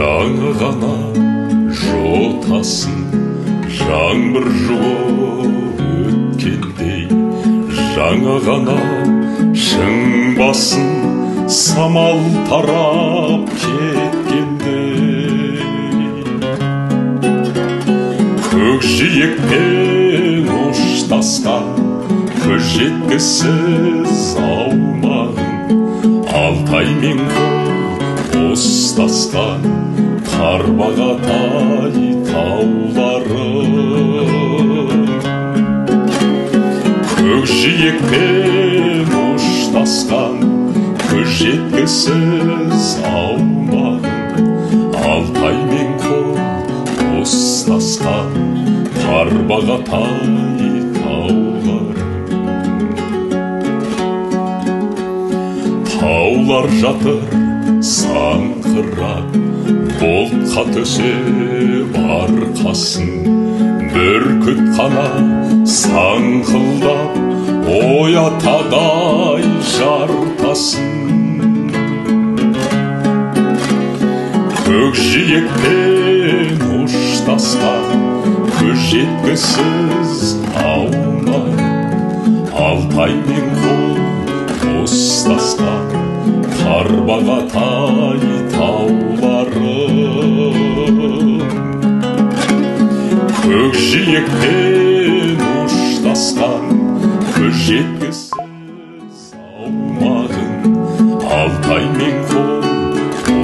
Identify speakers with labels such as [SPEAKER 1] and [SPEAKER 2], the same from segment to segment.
[SPEAKER 1] жаңа ғана жотасын жаңбыр жуып өткендей, жаңа ғана шың басын самал тарап кеткендей, көкжиекпен ұштасқан көз жеткісіз аумағын, Алтай мен ұстасқан Тарбағатай тауларым, көкжиекпен ұштасқан көз жеткісіз аумағын, Алтай мен ұстасқан Тарбағатай тауларым. Таулар жатыр саңғырап, бұлтқа төсеп арқасын, бүркіт қана саңқылдап оятадай жартасын. Көкжиекпен ұштасқан көз жеткісіз аумағын, Алтай мен ұстасқан Тарбағатай тауларым, көкжиекпен ұштасқан көз жеткісіз аумағын, Алтай мен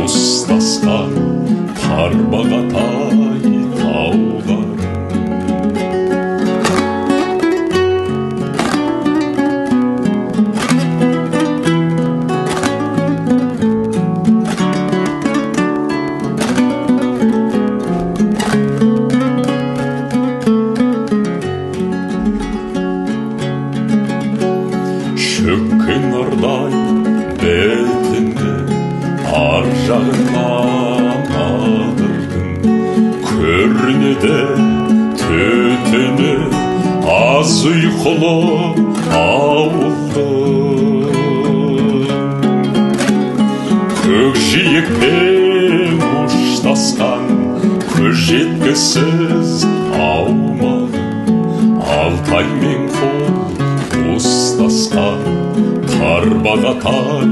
[SPEAKER 1] ұстасқан Тарбағатай тауларым. Шөккен ардай бетінде ар жағынан адырдың, көрінеді төтені аз ұйқылы ауылдың. Көкжиекпен ұштасқан көз жеткісіз аумағын, Алтай мен ұстасқан Тарбағатай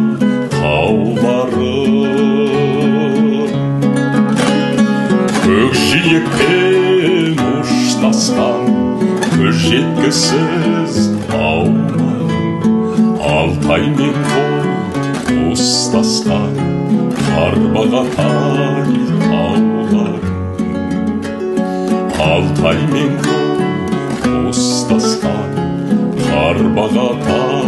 [SPEAKER 1] тауларым, көкжиекпен ұштасқан көз жеткісіз аумағын, Алтай мен ұстасқан Тарбағатай тауларым, Алтай мен ұстасқан Тарбағатай